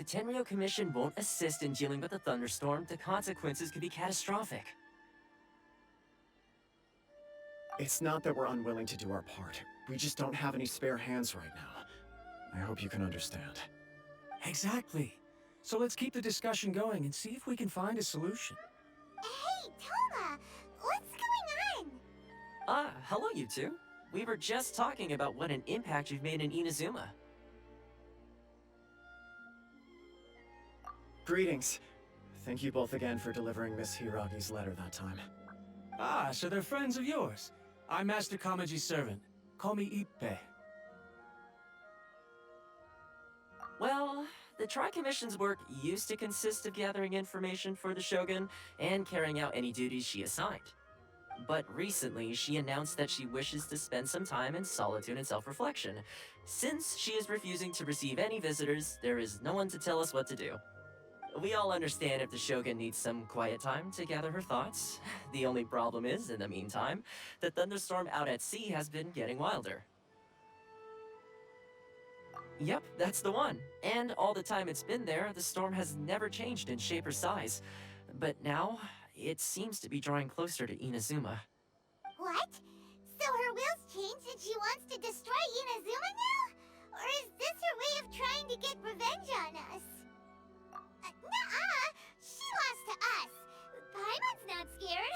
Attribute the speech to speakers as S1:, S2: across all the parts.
S1: the Tenryo Commission won't assist in dealing with the thunderstorm, the consequences could be catastrophic.
S2: It's not that we're unwilling to do our part. We just don't have any spare hands right now. I hope you can understand.
S3: Exactly. So let's keep the discussion going and see if we can find a solution.
S4: Hey, Toma! What's going on?
S1: Hello you two. We were just talking about what an impact you've made in Inazuma.
S2: Greetings. Thank you both again for delivering Miss Hiragi's letter that time.
S3: Ah, so they're friends of yours. I'm Master Kamaji's servant. Call me Ippe.
S1: Well, the Tri-Commission's work used to consist of gathering information for the Shogun and carrying out any duties she assigned. But recently, she announced that she wishes to spend some time in solitude and self-reflection. Since she is refusing to receive any visitors, there is no one to tell us what to do. We all understand if the Shogun needs some quiet time to gather her thoughts. The only problem is, in the meantime, the thunderstorm out at sea has been getting wilder. Yep, that's the one. And all the time it's been there, the storm has never changed in shape or size. But now, it seems to be drawing closer to Inazuma.
S4: What? So her will's changed and she wants to destroy Inazuma now? Or is this her way of trying to get revenge on us? Nuh-uh! She lost to us! Paimon's not scared!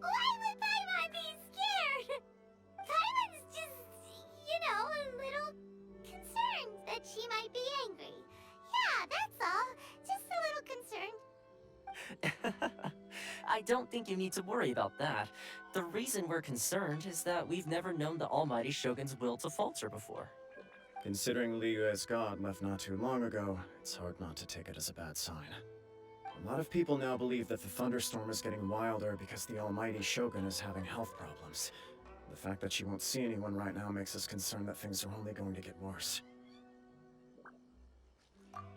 S4: Why would Paimon be scared? Paimon's just, a little concerned that she might be angry. Yeah, that's all. Just a little concerned.
S1: I don't think you need to worry about that. The reason we're concerned is that we've never known the Almighty Shogun's will to falter before.
S2: Considering Liu as god left not too long ago, it's hard not to take it as a bad sign. A lot of people now believe that the thunderstorm is getting wilder because the Almighty Shogun is having health problems. The fact that she won't see anyone right now makes us concerned that things are only going to get worse.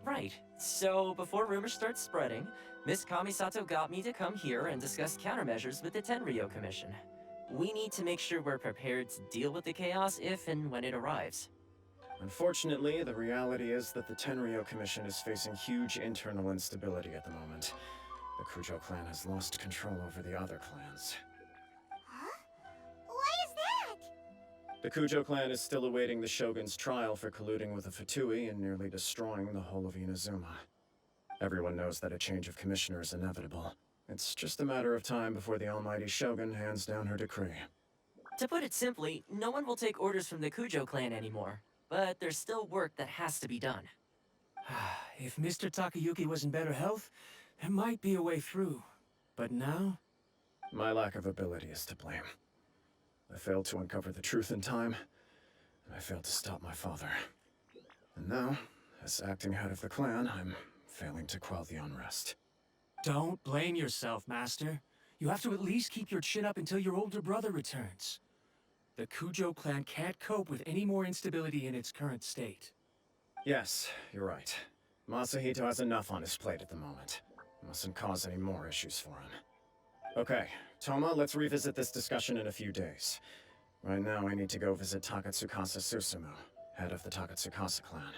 S1: Right. So, before rumors start spreading, Miss Kamisato got me to come here and discuss countermeasures with the Tenryo Commission. We need to make sure we're prepared to deal with the chaos if and when it arrives.
S2: Unfortunately, the reality is that the Tenryo Commission is facing huge internal instability at the moment. The Kujo clan has lost control over the other clans.
S4: Huh? Why is that?
S2: The Kujo clan is still awaiting the Shogun's trial for colluding with the Fatui and nearly destroying the whole of Inazuma. Everyone knows that a change of commissioner is inevitable. It's just a matter of time before the Almighty Shogun hands down her decree.
S1: To put it simply, no one will take orders from the Kujo clan anymore. But there's still work that has to be done.
S3: If Mr. Takayuki was in better health, there might be a way through. But now?
S2: My lack of ability is to blame. I failed to uncover the truth in time, and I failed to stop my father. And now, as acting head of the clan, I'm failing to quell the unrest.
S3: Don't blame yourself, Master. You have to at least keep your chin up until your older brother returns. The Kujo clan can't cope with any more instability in its current state.
S2: Yes, you're right. Masahito has enough on his plate at the moment. Mustn't cause any more issues for him. Okay, Toma, let's revisit this discussion in a few days. Right now, I need to go visit Takatsukasa Susumu, head of the Takatsukasa clan.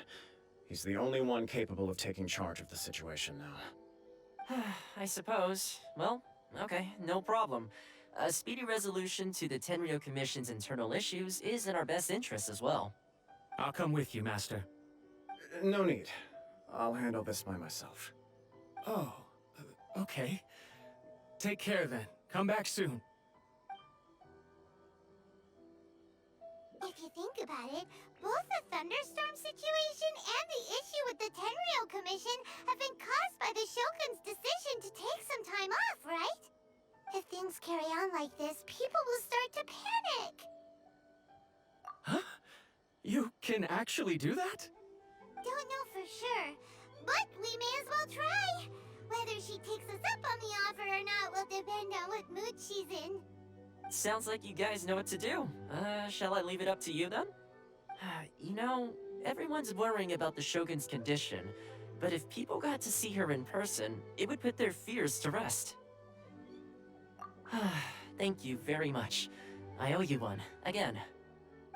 S2: He's the only one capable of taking charge of the situation now.
S1: I suppose. Well, okay, no problem. A speedy resolution to the Tenryo Commission's internal issues is in our best interest as well.
S3: I'll come with you, Master.
S2: No need. I'll handle this by myself.
S3: Oh, okay. Take care then. Come back soon.
S4: If you think about it, both the thunderstorm situation and the issue with the Tenryo Commission have been caused by the Shogun's decision to take some time off, right? If things carry on like this, people will start to panic.
S3: Huh? You can actually do that?
S4: Don't know for sure, but we may as well try. Whether she takes us up on the offer or not will depend on what mood she's in.
S1: Sounds like you guys know what to do. Shall I leave it up to you then? Everyone's worrying about the Shogun's condition, but if people got to see her in person, it would put their fears to rest. Thank you very much. I owe you one, again.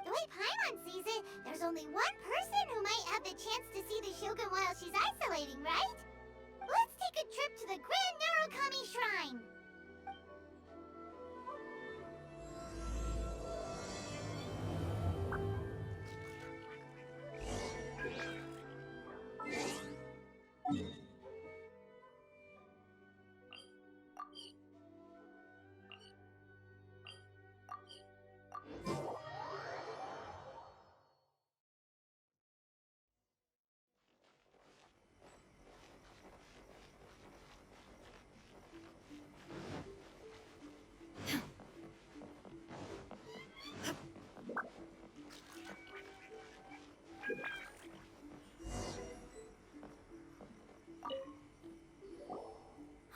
S4: The way Paimon sees it, there's only one person who might have the chance to see the Shogun while she's isolating, right? Let's take a trip to the Grand Narukami Shrine!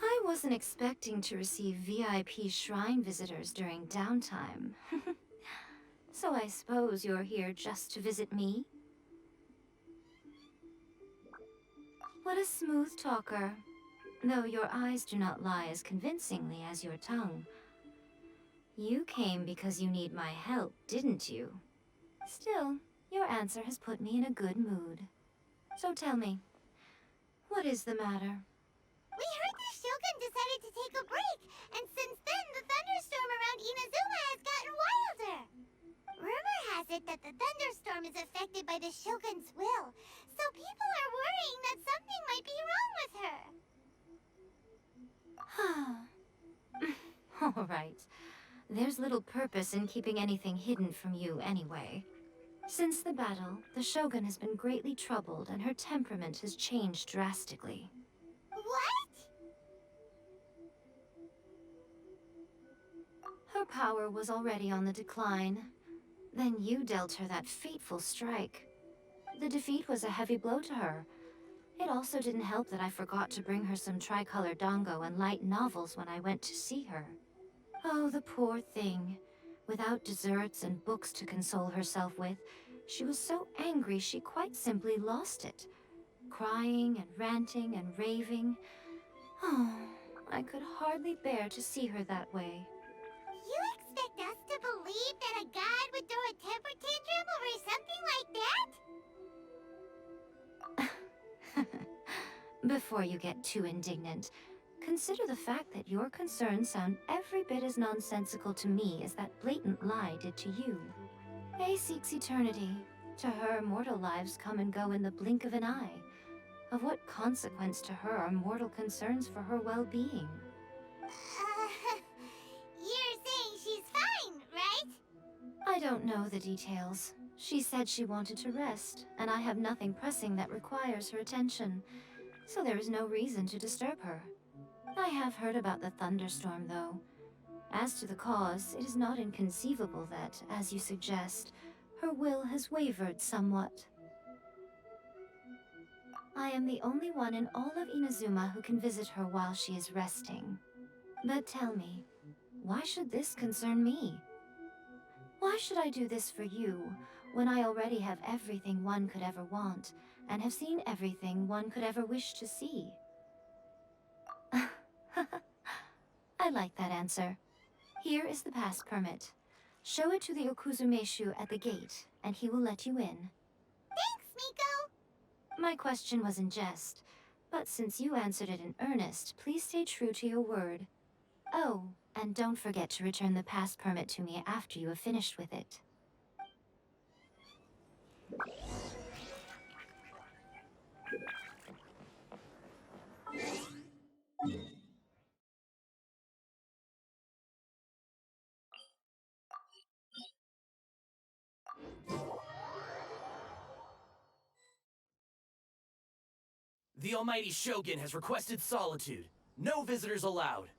S5: I wasn't expecting to receive VIP shrine visitors during downtime. So I suppose you're here just to visit me? What a smooth talker. Though your eyes do not lie as convincingly as your tongue. You came because you need my help, didn't you? Still, your answer has put me in a good mood. So tell me, what is the matter?
S4: We heard the Shogun decided to take a break, and since then the thunderstorm around Inazuma has gotten wilder. Rumor has it that the thunderstorm is affected by the Shogun's will, so people are worrying that something might be wrong with her.
S5: All right. There's little purpose in keeping anything hidden from you anyway. Since the battle, the Shogun has been greatly troubled and her temperament has changed drastically.
S4: What?
S5: Her power was already on the decline. Then you dealt her that fateful strike. The defeat was a heavy blow to her. It also didn't help that I forgot to bring her some tricolor dango and light novels when I went to see her. Oh, the poor thing. Without desserts and books to console herself with, she was so angry she quite simply lost it. Crying and ranting and raving. Oh, I could hardly bear to see her that way.
S4: You expect us to believe that a god would throw a temper tantrum over something like that?
S5: Before you get too indignant, consider the fact that your concerns sound every bit as nonsensical to me as that blatant lie did to you. A seeks eternity. To her, mortal lives come and go in the blink of an eye. Of what consequence to her are mortal concerns for her well-being?
S4: You're saying she's fine, right?
S5: I don't know the details. She said she wanted to rest, and I have nothing pressing that requires her attention, so there is no reason to disturb her. I have heard about the thunderstorm, though. As to the cause, it is not inconceivable that, as you suggest, her will has wavered somewhat. I am the only one in all of Inazuma who can visit her while she is resting. But tell me, why should this concern me? Why should I do this for you, when I already have everything one could ever want, and have seen everything one could ever wish to see? I like that answer. Here is the pass permit. Show it to the Okuzumeshu at the gate, and he will let you in.
S4: Thanks, Miko!
S5: My question was in jest, but since you answered it in earnest, please stay true to your word. Oh, and don't forget to return the pass permit to me after you have finished with it.
S6: The almighty Shogun has requested solitude. No visitors allowed.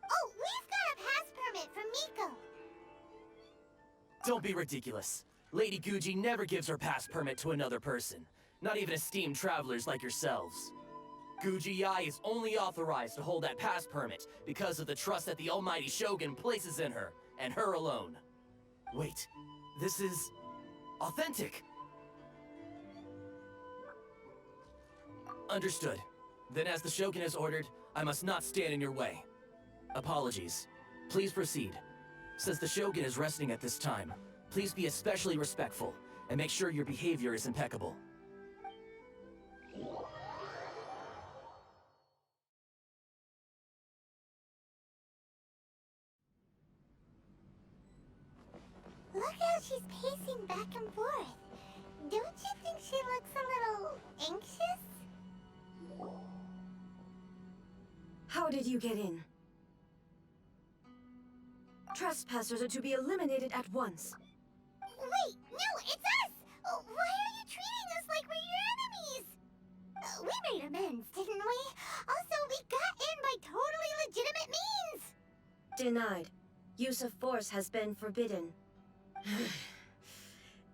S4: Oh, we've got a pass permit from Miko!
S6: Don't be ridiculous. Lady Guji never gives her pass permit to another person, not even esteemed travelers like yourselves. Guji Yai is only authorized to hold that pass permit because of the trust that the almighty Shogun places in her, and her alone. Wait, this is authentic. Understood. Then as the Shogun has ordered, I must not stand in your way. Apologies. Please proceed. Since the Shogun is resting at this time, Please be especially respectful, and make sure your behavior is impeccable.
S4: Look how she's pacing back and forth. Don't you think she looks a little anxious?
S7: How did you get in? Trespassers are to be eliminated at once.
S4: Wait, no, it's us! Why are you treating us like we're your enemies? We made amends, didn't we? Also, we got in by totally legitimate means!
S7: Denied. Use of force has been forbidden.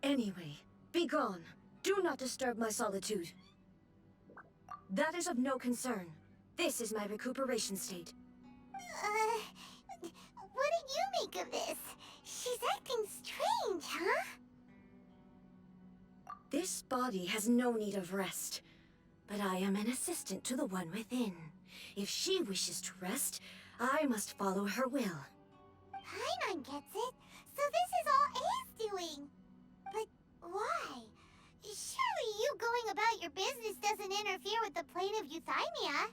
S7: Anyway, be gone. Do not disturb my solitude. That is of no concern. This is my recuperation state.
S4: What did you make of this? She's acting strange, huh?
S7: This body has no need of rest. But I am an assistant to the one within. If she wishes to rest, I must follow her will.
S4: Paimon gets it. So this is all A's doing. But why? Surely you going about your business doesn't interfere with the plane of euthymia.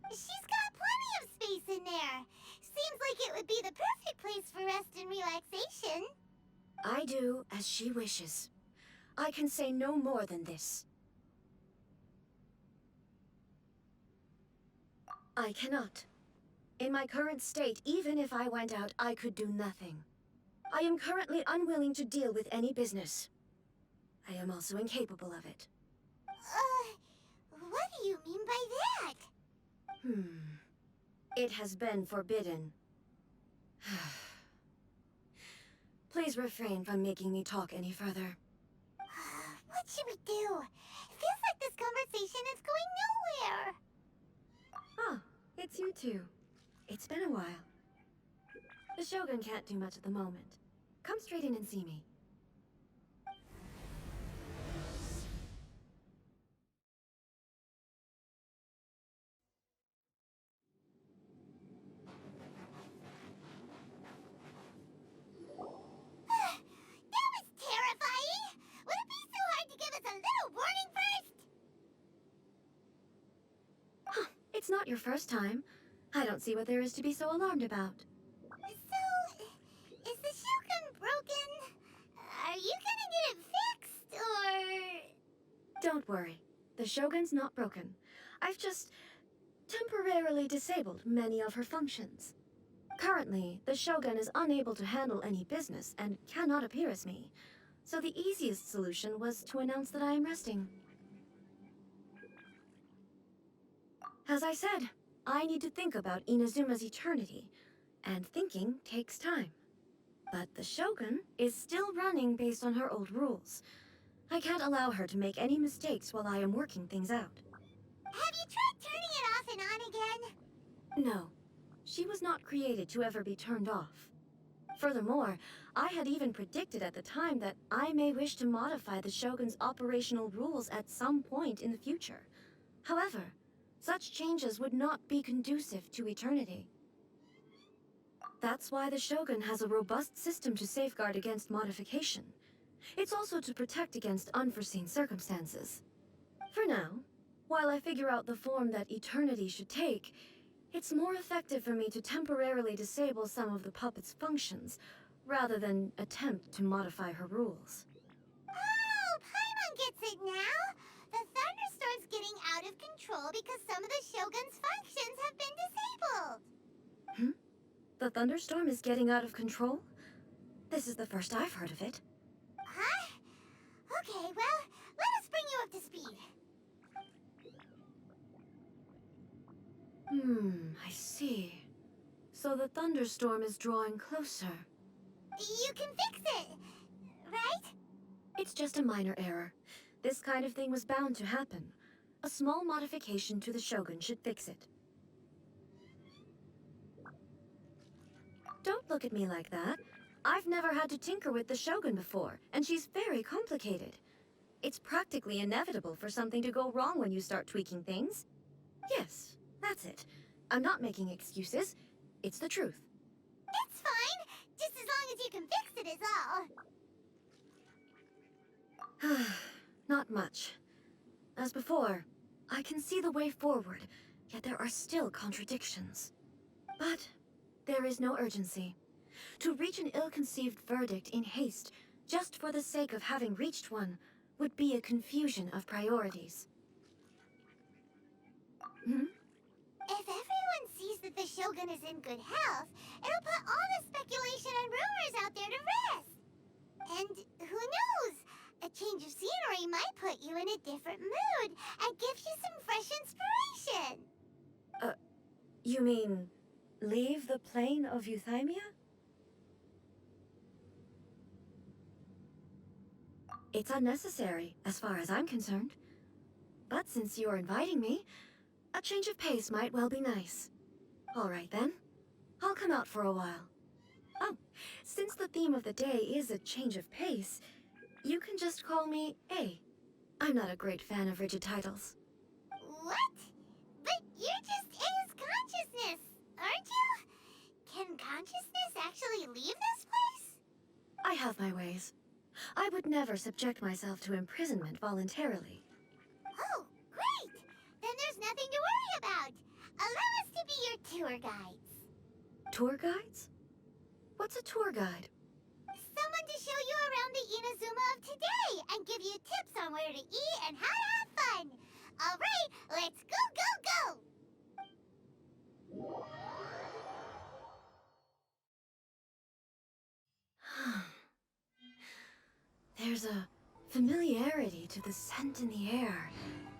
S4: She's got plenty of space in there. Seems like it would be the perfect place for rest and relaxation.
S7: I do as she wishes. I can say no more than this. I cannot. In my current state, even if I went out, I could do nothing. I am currently unwilling to deal with any business. I am also incapable of it.
S4: What do you mean by that?
S7: It has been forbidden. Please refrain from making me talk any further.
S4: What should we do? It feels like this conversation is going nowhere.
S7: Ah, it's you two. It's been a while. The Shogun can't do much at the moment. Come straight in and see me.
S4: That was terrifying! Would it be so hard to give us a little warning first?
S7: It's not your first time. I don't see what there is to be so alarmed about.
S4: So, is the Shogun broken? Are you gonna get it fixed, or...?
S7: Don't worry. The Shogun's not broken. I've just temporarily disabled many of her functions. Currently, the Shogun is unable to handle any business and cannot appear as me. So the easiest solution was to announce that I am resting. As I said, I need to think about Inazuma's eternity, and thinking takes time. But the Shogun is still running based on her old rules. I can't allow her to make any mistakes while I am working things out.
S4: Have you tried turning it off and on again?
S7: No, she was not created to ever be turned off. Furthermore, I had even predicted at the time that I may wish to modify the Shogun's operational rules at some point in the future. However, such changes would not be conducive to eternity. That's why the Shogun has a robust system to safeguard against modification. It's also to protect against unforeseen circumstances. For now, while I figure out the form that eternity should take, it's more effective for me to temporarily disable some of the puppet's functions, rather than attempt to modify her rules.
S4: Oh, Paimon gets it now! The thunderstorm's getting out of control because some of the Shogun's functions have been disabled.
S7: The thunderstorm is getting out of control? This is the first I've heard of it.
S4: Huh? Okay, well, let us bring you up to speed.
S7: I see. So the thunderstorm is drawing closer.
S4: You can fix it, right?
S7: It's just a minor error. This kind of thing was bound to happen. A small modification to the Shogun should fix it. Don't look at me like that. I've never had to tinker with the Shogun before, and she's very complicated. It's practically inevitable for something to go wrong when you start tweaking things. Yes, that's it. I'm not making excuses. It's the truth.
S4: It's fine, just as long as you can fix it is all.
S7: Not much. As before, I can see the way forward, yet there are still contradictions. But there is no urgency. To reach an ill-conceived verdict in haste, just for the sake of having reached one, would be a confusion of priorities. Hmm?
S4: If everyone sees that the Shogun is in good health, it'll put all the speculation and rumors out there to rest. And who knows? A change of scenery might put you in a different mood and give you some fresh inspiration.
S7: You mean, leave the plane of euthymia? It's unnecessary, as far as I'm concerned. But since you're inviting me, a change of pace might well be nice. All right then. I'll come out for a while. Oh, since the theme of the day is a change of pace, you can just call me A. I'm not a great fan of rigid titles.
S4: What? But you're just A's consciousness, aren't you? Can consciousness actually leave this place?
S7: I have my ways. I would never subject myself to imprisonment voluntarily.
S4: Oh, great! Then there's nothing to worry about. Allow us to be your tour guides.
S7: Tour guides? What's a tour guide?
S4: Someone to show you around the Inazuma of today and give you tips on where to eat and how to have fun. All right, let's go, go, go!
S7: There's a familiarity to the scent in the air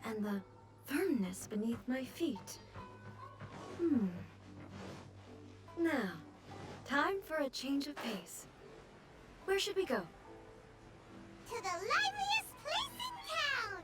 S7: and the firmness beneath my feet. Now, time for a change of pace. Where should we go?
S4: To the liveliest place in town!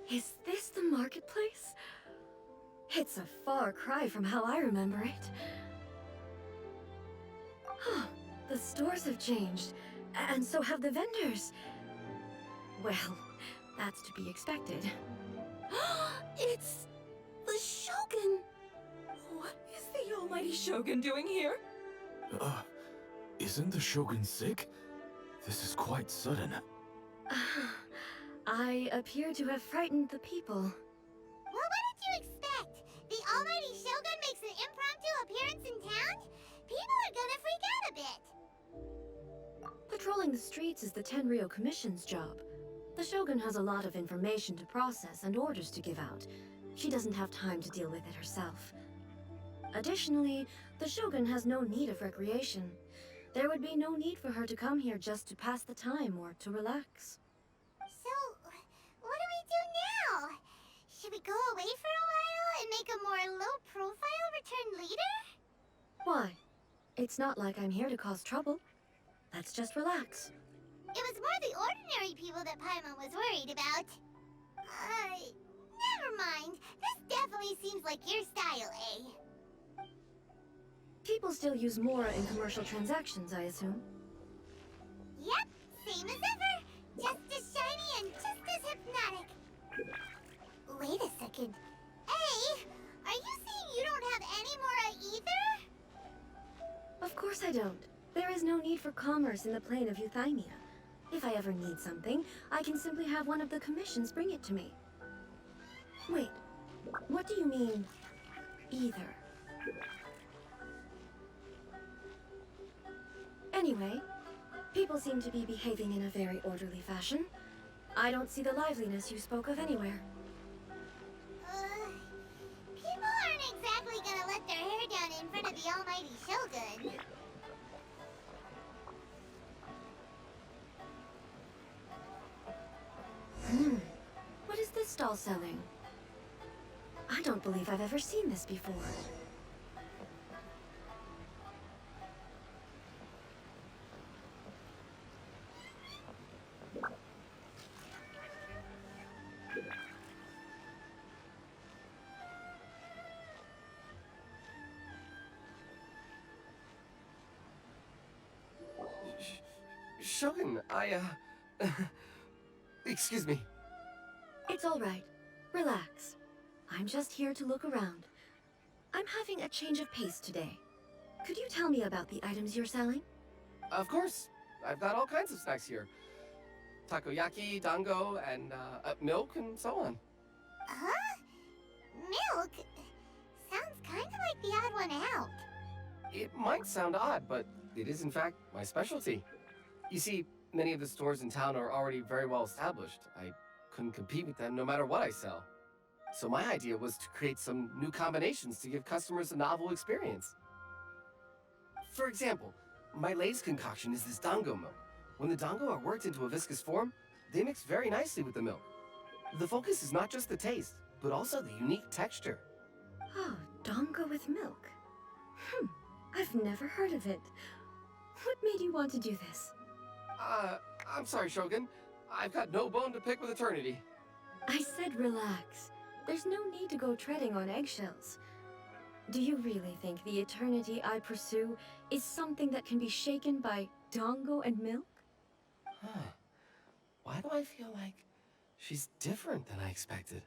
S7: Is this the marketplace? It's a far cry from how I remember it. The stores have changed, and so have the vendors. Well, that's to be expected.
S8: It's the Shogun! What is the almighty Shogun doing here?
S9: Isn't the Shogun sick? This is quite sudden.
S7: I appear to have frightened the people.
S4: Well, what did you expect? The almighty Shogun makes an impromptu appearance in town? People are gonna freak out a bit.
S7: Patrolling the streets is the Tenryou Commission's job. The Shogun has a lot of information to process and orders to give out. She doesn't have time to deal with it herself. Additionally, the Shogun has no need of recreation. There would be no need for her to come here just to pass the time or to relax.
S4: So, what do we do now? Should we go away for a while and make a more low-profile return later?
S7: Why? It's not like I'm here to cause trouble. Let's just relax.
S4: It was more the ordinary people that Paimon was worried about. Never mind. This definitely seems like your style, eh?
S7: People still use Mora in commercial transactions, I assume.
S4: Yep, same as ever. Just as shiny and just as hypnotic. Wait a second. Hey, are you saying you don't have any Mora either?
S7: Of course I don't. There is no need for commerce in the plane of euthymia. If I ever need something, I can simply have one of the commissions bring it to me. Wait, what do you mean, either? Anyway, people seem to be behaving in a very orderly fashion. I don't see the liveliness you spoke of anywhere.
S4: People aren't exactly gonna let their hair down in front of the almighty Shogun.
S7: What is this stall selling? I don't believe I've ever seen this before.
S6: Shogun, excuse me.
S7: It's all right. Relax. I'm just here to look around. I'm having a change of pace today. Could you tell me about the items you're selling?
S6: Of course. I've got all kinds of snacks here. Takoyaki, dango, and milk, and so on.
S4: Huh? Milk? Sounds kind of like the odd one out.
S6: It might sound odd, but it is in fact my specialty. You see, many of the stores in town are already very well established. I couldn't compete with them no matter what I sell. So my idea was to create some new combinations to give customers a novel experience. For example, my latest concoction is this dango milk. When the dango are worked into a viscous form, they mix very nicely with the milk. The focus is not just the taste, but also the unique texture.
S7: Oh, dango with milk. I've never heard of it. What made you want to do this?
S6: I'm sorry, Shogun. I've got no bone to pick with eternity.
S7: I said relax. There's no need to go treading on eggshells. Do you really think the eternity I pursue is something that can be shaken by dango and milk?
S6: Why do I feel like she's different than I expected?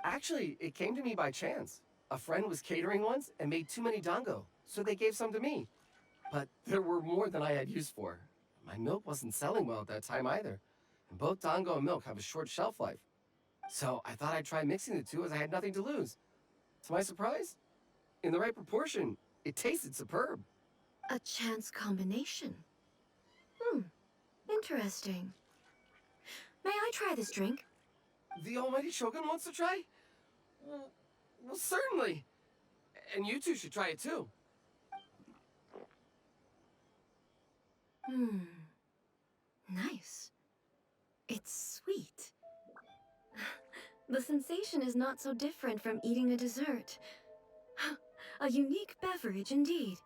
S6: Actually, it came to me by chance. A friend was catering once and made too many dango, so they gave some to me. But there were more than I had use for. My milk wasn't selling well at that time either. And both dango and milk have a short shelf life. So I thought I'd try mixing the two as I had nothing to lose. To my surprise, in the right proportion, it tasted superb.
S7: A chance combination. Interesting. May I try this drink?
S6: The almighty Shogun wants to try? Well, certainly. And you two should try it too.
S7: Nice. It's sweet. The sensation is not so different from eating a dessert. A unique beverage indeed.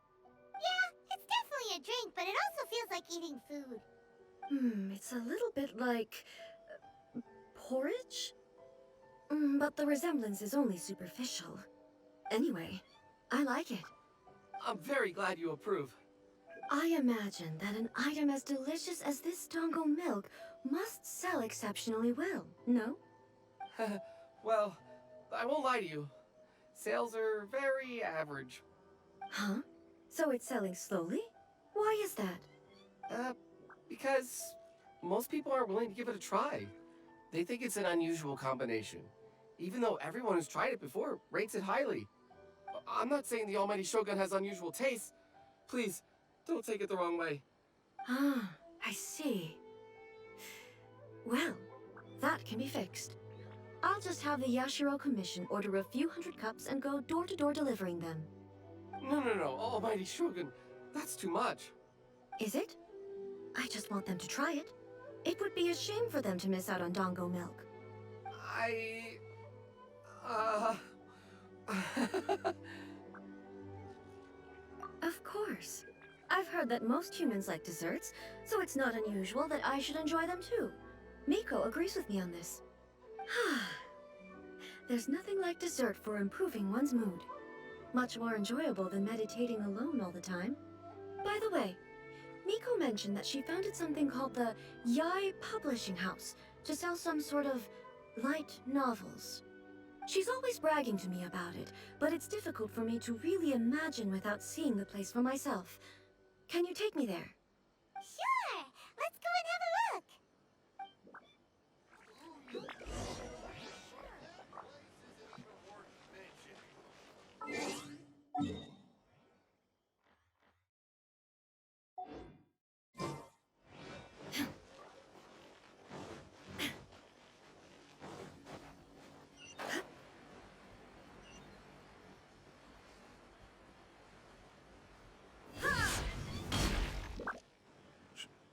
S4: Yeah, it's definitely a drink, but it also feels like eating food.
S7: It's a little bit like porridge? But the resemblance is only superficial. Anyway, I like it.
S6: I'm very glad you approve.
S7: I imagine that an item as delicious as this dango milk must sell exceptionally well, no?
S6: Well, I won't lie to you. Sales are very average.
S7: Huh? So it's selling slowly? Why is that?
S6: Because most people aren't willing to give it a try. They think it's an unusual combination. Even though everyone who's tried it before rates it highly. I'm not saying the almighty Shogun has unusual tastes. Please, don't take it the wrong way.
S7: Ah, I see. Well, that can be fixed. I'll just have the Yashiro Commission order a few hundred cups and go door-to-door delivering them.
S6: No, almighty Shogun. That's too much.
S7: Is it? I just want them to try it. It would be a shame for them to miss out on dango milk. Of course. I've heard that most humans like desserts, so it's not unusual that I should enjoy them too. Miko agrees with me on this. There's nothing like dessert for improving one's mood. Much more enjoyable than meditating alone all the time. By the way, Miko mentioned that she founded something called the Yai Publishing House to sell some sort of light novels. She's always bragging to me about it, but it's difficult for me to really imagine without seeing the place for myself. Can you take me there?
S4: Sure! Let's go and have a look!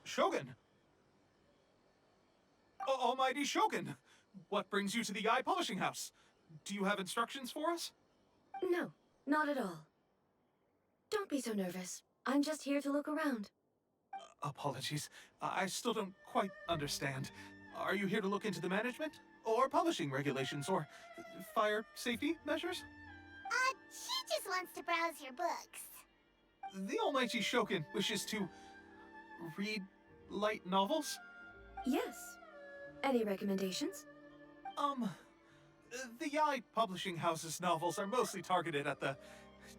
S3: Shogun! Almighty Shogun! What brings you to the Eye Publishing House? Do you have instructions for us?
S7: No, not at all. Don't be so nervous. I'm just here to look around.
S3: Apologies. I still don't quite understand. Are you here to look into the management? Or publishing regulations? Or fire safety measures?
S4: She just wants to browse your books.
S3: The Almighty Shogun wishes to read
S10: light novels?
S7: Yes. Any recommendations?
S10: The Yai Publishing House's novels are mostly targeted at the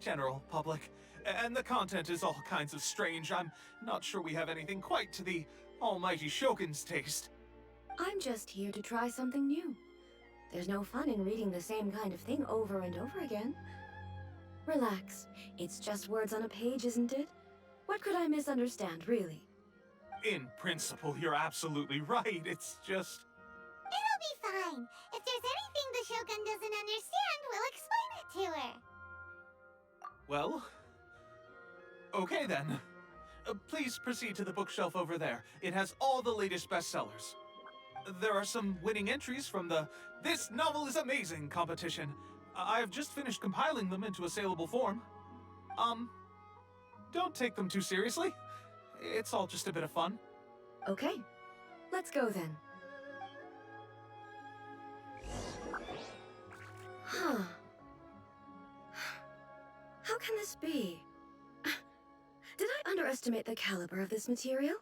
S10: general public, and the content is all kinds of strange. I'm not sure we have anything quite to the almighty Shogun's taste.
S7: I'm just here to try something new. There's no fun in reading the same kind of thing over and over again. Relax. It's just words on a page, isn't it? What could I misunderstand, really?
S10: In principle, you're absolutely right. It's just...
S4: It'll be fine. If there's anything the Shogun doesn't understand, we'll explain it to her.
S10: Well... Okay then. Please proceed to the bookshelf over there. It has all the latest bestsellers. There are some winning entries from the This Novel is Amazing competition. I've just finished compiling them into a saleable form. Don't take them too seriously. It's all just a bit of fun.
S7: Okay. Let's go then. Huh. How can this be? Did I underestimate the caliber of this material?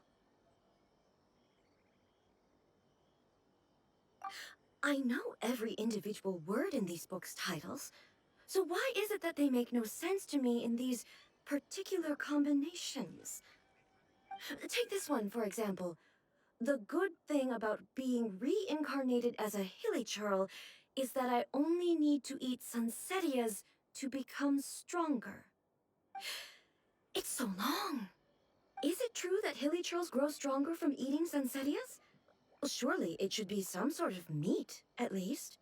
S7: I know every individual word in these books' titles, so why is it that they make no sense to me in these particular combinations? Take this one, for example. The good thing about being reincarnated as a hilly churl is that I only need to eat sunsettias to become stronger. It's so long. Is it true that hilly churls grow stronger from eating sunsettias? Well, surely it should be some sort of meat, at least.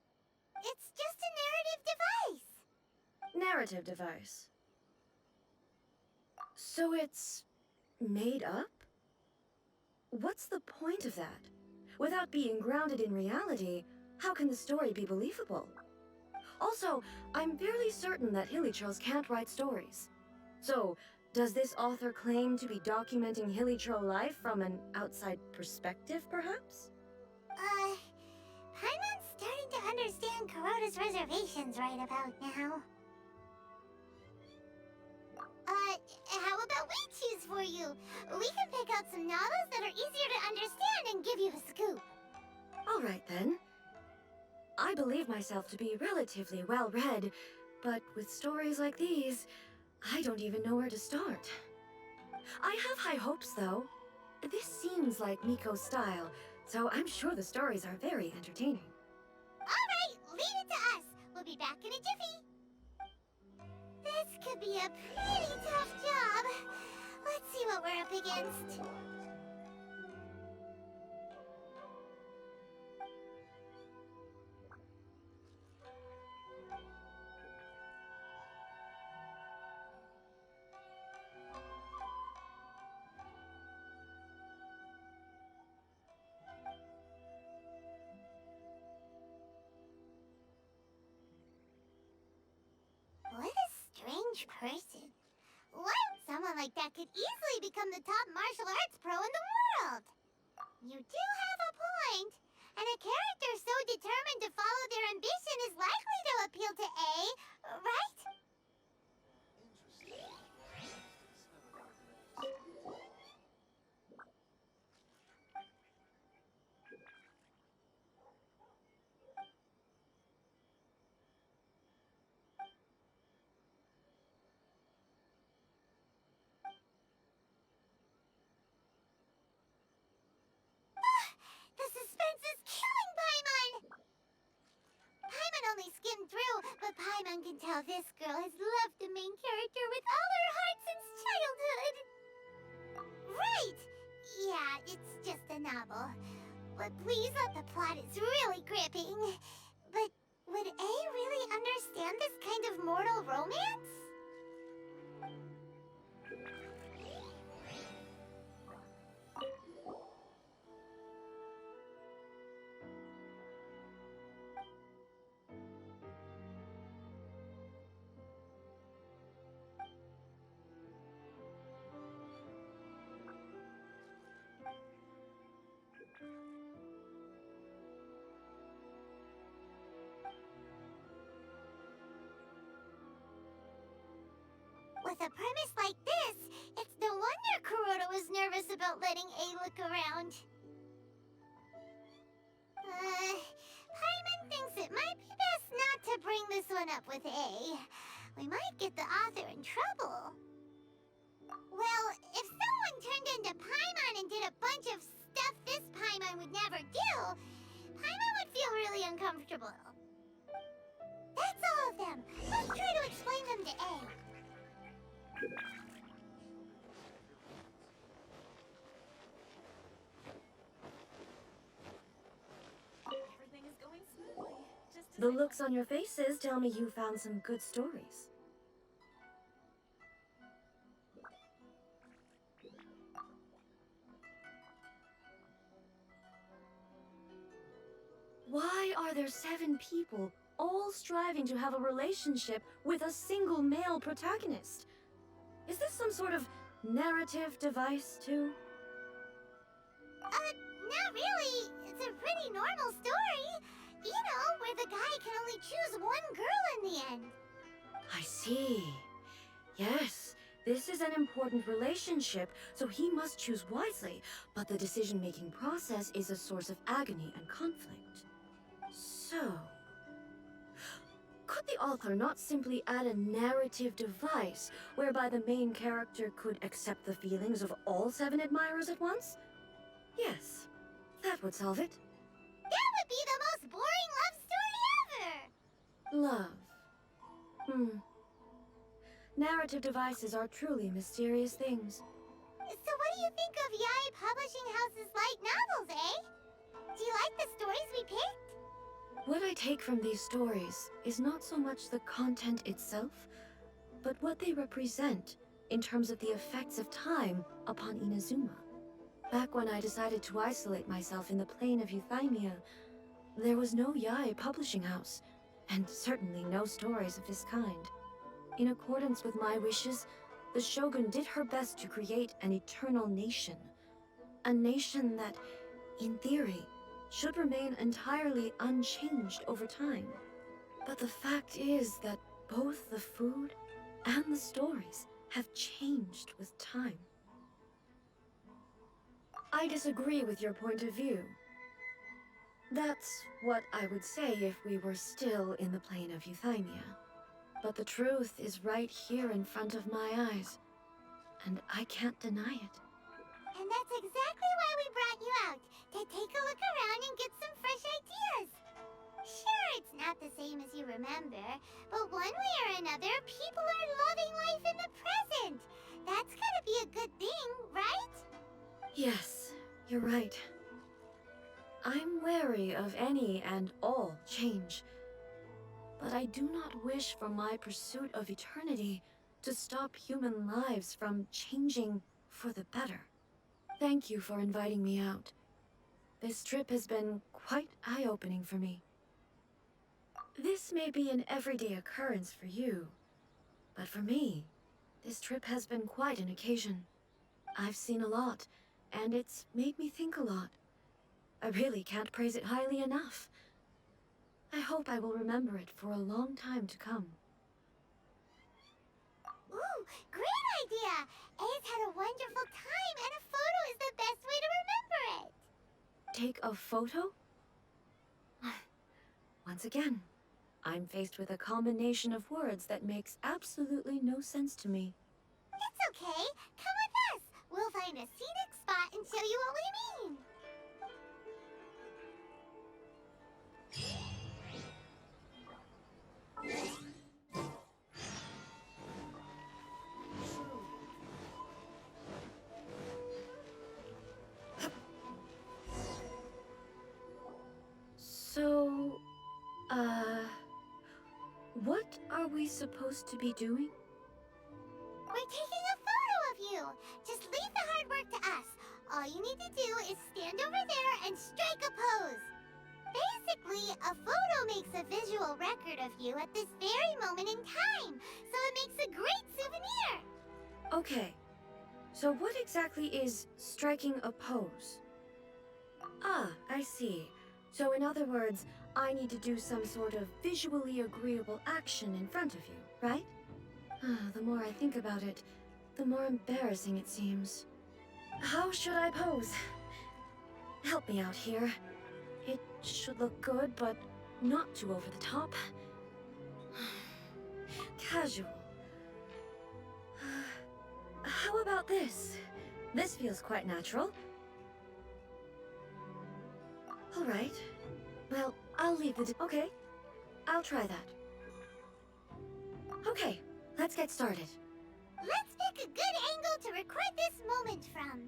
S4: It's just a narrative device.
S7: Narrative device. So it's made up? What's the point of that? Without being grounded in reality, how can the story be believable? Also, I'm fairly certain that hilly churls can't write stories. So, does this author claim to be documenting hilly churl life from an outside perspective, perhaps?
S4: Paimon's starting to understand Kuroda's reservations right about now. How about we choose for you? We can pick out some novels that are easier to understand and give you a scoop.
S7: All right, then. I believe myself to be relatively well-read, but with stories like these, I don't even know where to start. I have high hopes, though. This seems like Miko's style, so I'm sure the stories are very entertaining.
S4: All right, leave it to us. We'll be back in a jiffy. This could be a pretty tough job. Let's see what we're up against. What a strange person. Why someone like that could easily become the top martial arts pro in the world? You do have a point. And a character so determined to follow their ambition is likely to appeal to A, right? The suspense is killing Paimon! Paimon only skimmed through, but Paimon can tell this girl has loved the main character with all her heart since childhood. Right! Yeah, it's just a novel. But please let the plot is really gripping. But would A really understand this kind of mortal romance? about letting A look around. Paimon thinks it might be best not to bring this one up with A. We might get the author in trouble. Well, if someone turned into Paimon and did a bunch of stuff this Paimon would never do, Paimon would feel really uncomfortable. That's all of them. Let's try to explain them to A.
S8: Everything is going smoothly. Just as
S7: The
S8: I
S7: looks on your faces tell me you found some good stories. Why are there 7 people all striving to have a relationship with a single male protagonist? Is this some sort of narrative device, too?
S4: Not really. It's a pretty normal story. You know, where the guy can only choose one girl in the end.
S7: I see. Yes, this is an important relationship, so he must choose wisely, but the decision-making process is a source of agony and conflict. So, could the author not simply add a narrative device whereby the main character could accept the feelings of all 7 admirers at once? Yes, that would solve it.
S4: That would be the most boring love story ever!
S7: Love. Narrative devices are truly mysterious things.
S4: So what do you think of Yae Publishing House's light novels, eh? Do you like the stories we picked?
S7: What I take from these stories is not so much the content itself, but what they represent in terms of the effects of time upon Inazuma. Back when I decided to isolate myself in the plane of euthymia, there was no Yae Publishing House, and certainly no stories of this kind. In accordance with my wishes, the Shogun did her best to create an eternal nation. A nation that, in theory, should remain entirely unchanged over time. But the fact is that both the food and the stories have changed with time. I disagree with your point of view. That's what I would say if we were still in the plane of euthymia. But the truth is right here in front of my eyes, and I can't deny it.
S4: And that's exactly why we brought you out, to take a look around and get some fresh ideas. Sure, it's not the same as you remember, but one way or another, people are loving life in the present. That's gotta be a good thing, right?
S7: Yes, you're right. I'm wary of any and all change. But I do not wish for my pursuit of eternity to stop human lives from changing for the better. Thank you for inviting me out. This trip has been quite eye-opening for me. This may be an everyday occurrence for you, but for me, this trip has been quite an occasion. I've seen a lot, and it's made me think a lot. I really can't praise it highly enough. I hope I will remember it for a long time to come.
S4: Ooh, great idea! A's had a wonderful time, and a photo is the best way to remember it.
S7: Take a photo? Once again, I'm faced with a combination of words that makes absolutely no sense to me.
S4: It's okay. Come with us. We'll find a scenic spot and show you what we mean.
S7: So, what are we supposed to be doing?
S4: We're taking a photo of you. Just leave the hard work to us. All you need to do is stand over there and strike a pose. Basically, a photo makes a visual record of you at this very moment in time, so it makes a great souvenir.
S7: Okay, so what exactly is striking a pose? Ah, I see. So in other words, I need to do some sort of visually agreeable action in front of you, right? The more I think about it, the more embarrassing it seems. How should I pose? Help me out here. It should look good, but not too over the top. Casual. How about this? This feels quite natural. All right. Well, I'll leave the... Okay. I'll try that. Okay, let's get started.
S4: Let's pick a good angle to record this moment from.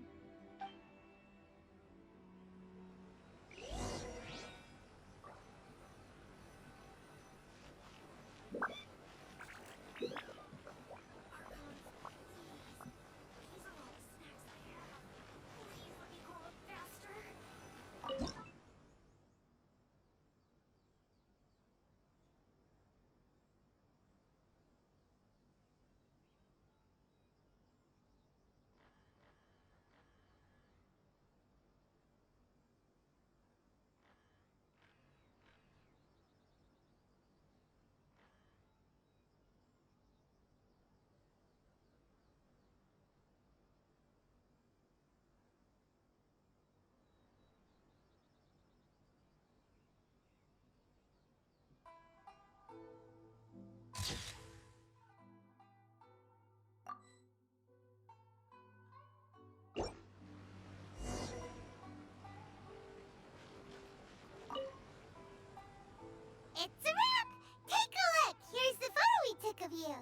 S4: It's a wrap! Take a look! Here's the photo we took of you.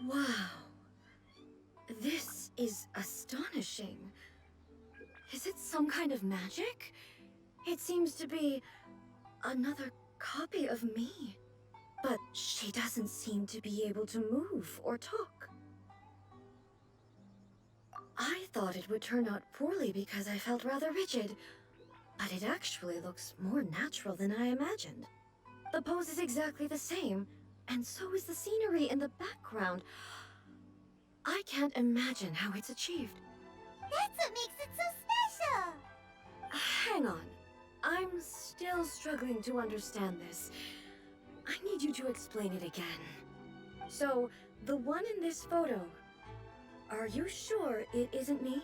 S7: Wow. This is astonishing. Is it some kind of magic? It seems to be another copy of me. But she doesn't seem to be able to move or talk. I thought it would turn out poorly because I felt rather rigid, but it actually looks more natural than I imagined. The pose is exactly the same, and so is the scenery in the background. I can't imagine how it's achieved.
S4: That's what makes it so special!
S7: Hang on. I'm still struggling to understand this. I need you to explain it again. So, the one in this photo, are you sure it isn't me?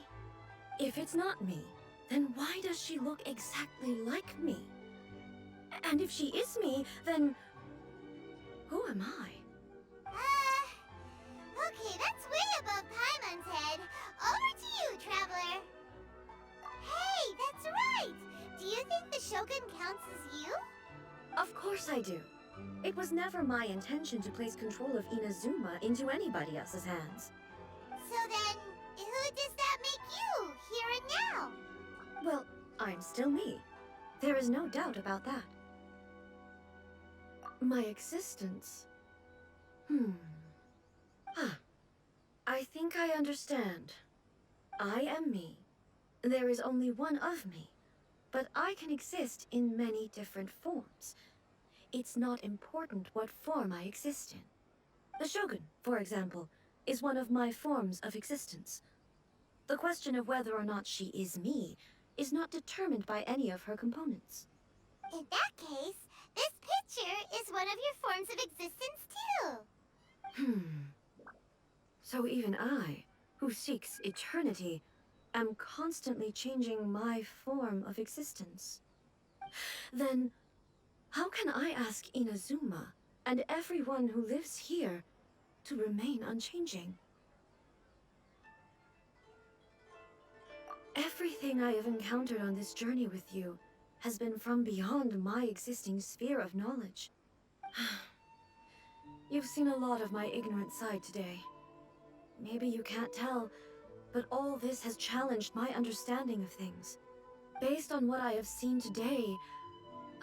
S7: If it's not me, then why does she look exactly like me? And if she is me, then who am I?
S4: Okay, that's way above Paimon's head. Over to you, Traveler. Hey, that's right! Do you think the Shogun counts as you?
S7: Of course I do. It was never my intention to place control of Inazuma into anybody else's hands.
S4: So then, who does that make you, here and now?
S7: Well, I'm still me. There is no doubt about that. My existence... I think I understand. I am me. There is only one of me, but I can exist in many different forms. It's not important what form I exist in. The Shogun, for example, is one of my forms of existence. The question of whether or not she is me is not determined by any of her components.
S4: In that case, this picture is one of your forms of existence too.
S7: So even I, who seeks eternity, am constantly changing my form of existence. Then, how can I ask Inazuma and everyone who lives here to remain unchanging? Everything I have encountered on this journey with you has been from beyond my existing sphere of knowledge. You've seen a lot of my ignorant side today. Maybe you can't tell, but all this has challenged my understanding of things. Based on what I have seen today,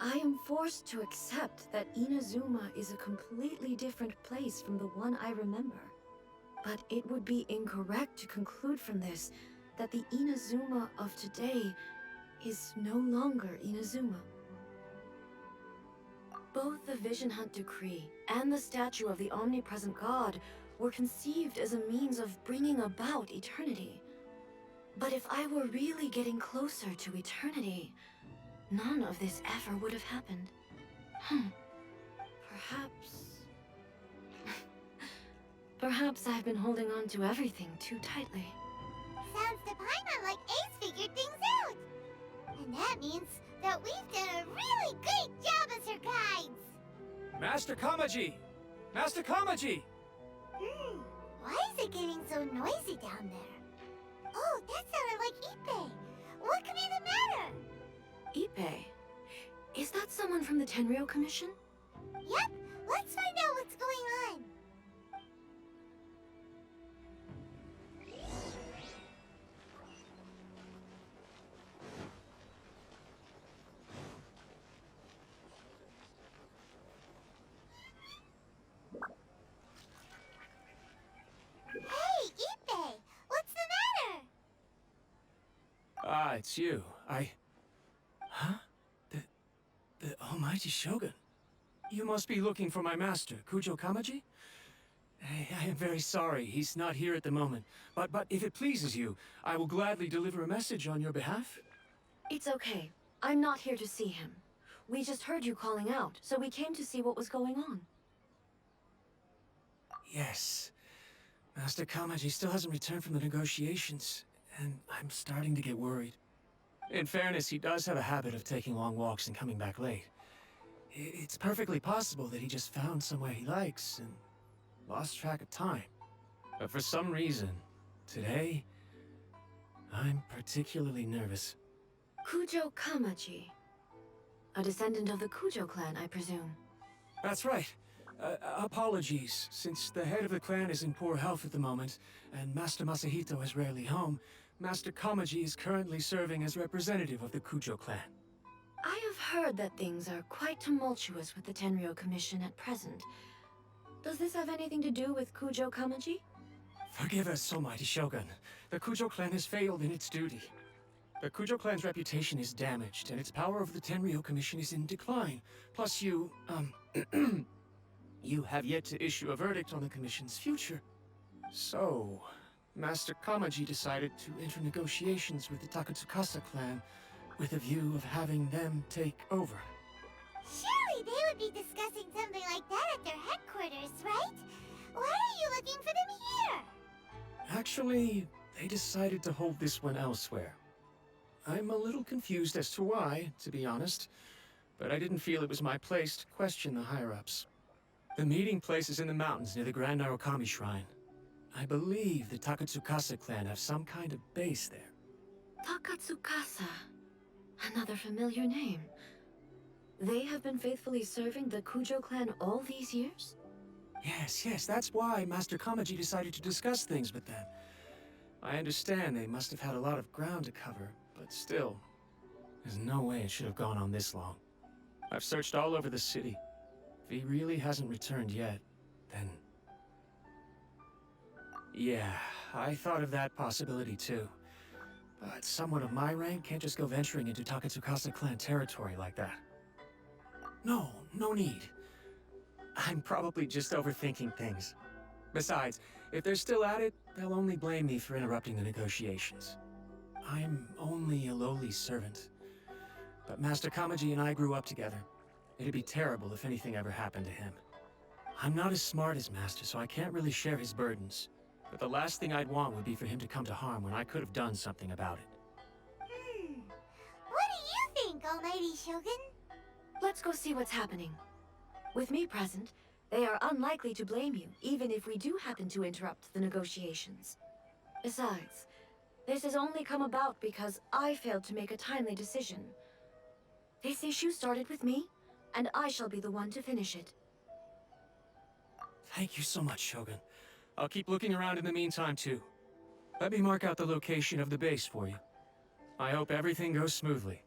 S7: I am forced to accept that Inazuma is a completely different place from the one I remember. But it would be incorrect to conclude from this that the Inazuma of today is no longer Inazuma. Both the Vision Hunt Decree and the statue of the omnipresent god were conceived as a means of bringing about eternity. But if I were really getting closer to eternity, none of this ever would have happened. Perhaps I've been holding on to everything too tightly.
S4: Sounds to Paimon like Ace figured things out. And that means that we've done a really great job as her guides.
S3: Master Kamaji! Master Kamaji!
S4: Why is it getting so noisy down there? Oh, that sounded like Ippei. What could be the matter?
S7: Ippei? Is that someone from the Tenryou Commission?
S4: Yep, let's find out what's going on. Hey, Ippei! What's the matter?
S3: Ah, it's you. Huh? The Almighty Shogun? You must be looking for my master, Kujo Kamaji? I am very sorry, he's not here at the moment. But if it pleases you, I will gladly deliver a message on your behalf.
S7: It's okay. I'm not here to see him. We just heard you calling out, so we came to see what was going on.
S3: Yes. Master Kamaji still hasn't returned from the negotiations, and I'm starting to get worried. In fairness, he does have a habit of taking long walks and coming back late. It's perfectly possible that he just found somewhere he likes and lost track of time. But for some reason, today, I'm particularly nervous.
S7: Kujo Kamaji. A descendant of the Kujo clan, I presume.
S3: That's right. Apologies, since the head of the clan is in poor health at the moment, and Master Masahito is rarely home, Master Kamaji is currently serving as representative of the Kujo clan.
S7: I have heard that things are quite tumultuous with the Tenryou Commission at present. Does this have anything to do with Kujo Kamaji?
S3: Forgive us, Almighty Shogun. The Kujo clan has failed in its duty. The Kujo clan's reputation is damaged, and its power over the Tenryou Commission is in decline. Plus you have yet to issue a verdict on the Commission's future. So, Master Kamaji decided to enter negotiations with the Takatsukasa clan with a view of having them take over.
S4: Surely they would be discussing something like that at their headquarters, right? Why are you looking for them here?
S3: Actually, they decided to hold this one elsewhere. I'm a little confused as to why, to be honest, but I didn't feel it was my place to question the higher-ups. The meeting place is in the mountains near the Grand Narukami Shrine. I believe the Takatsukasa clan have some kind of base there.
S7: Takatsukasa. Another familiar name. They have been faithfully serving the Kujo clan all these years?
S3: Yes, that's why Master Kamaji decided to discuss things with them. I understand they must have had a lot of ground to cover, but still, there's no way it should have gone on this long. I've searched all over the city. If he really hasn't returned yet, then... Yeah, I thought of that possibility too. But someone of my rank can't just go venturing into Takatsukasa clan territory like that. No need. I'm probably just overthinking things. Besides, if they're still at it, they'll only blame me for interrupting the negotiations. I'm only a lowly servant. But Master Kamaji and I grew up together. It'd be terrible if anything ever happened to him. I'm not as smart as Master, so I can't really share his burdens. But the last thing I'd want would be for him to come to harm when I could have done something about it.
S4: What do you think, Almighty Shogun?
S7: Let's go see what's happening. With me present, they are unlikely to blame you, even if we do happen to interrupt the negotiations. Besides, this has only come about because I failed to make a timely decision. This issue started with me, and I shall be the one to finish it.
S3: Thank you so much, Shogun. I'll keep looking around in the meantime, too. Let me mark out the location of the base for you. I hope everything goes smoothly.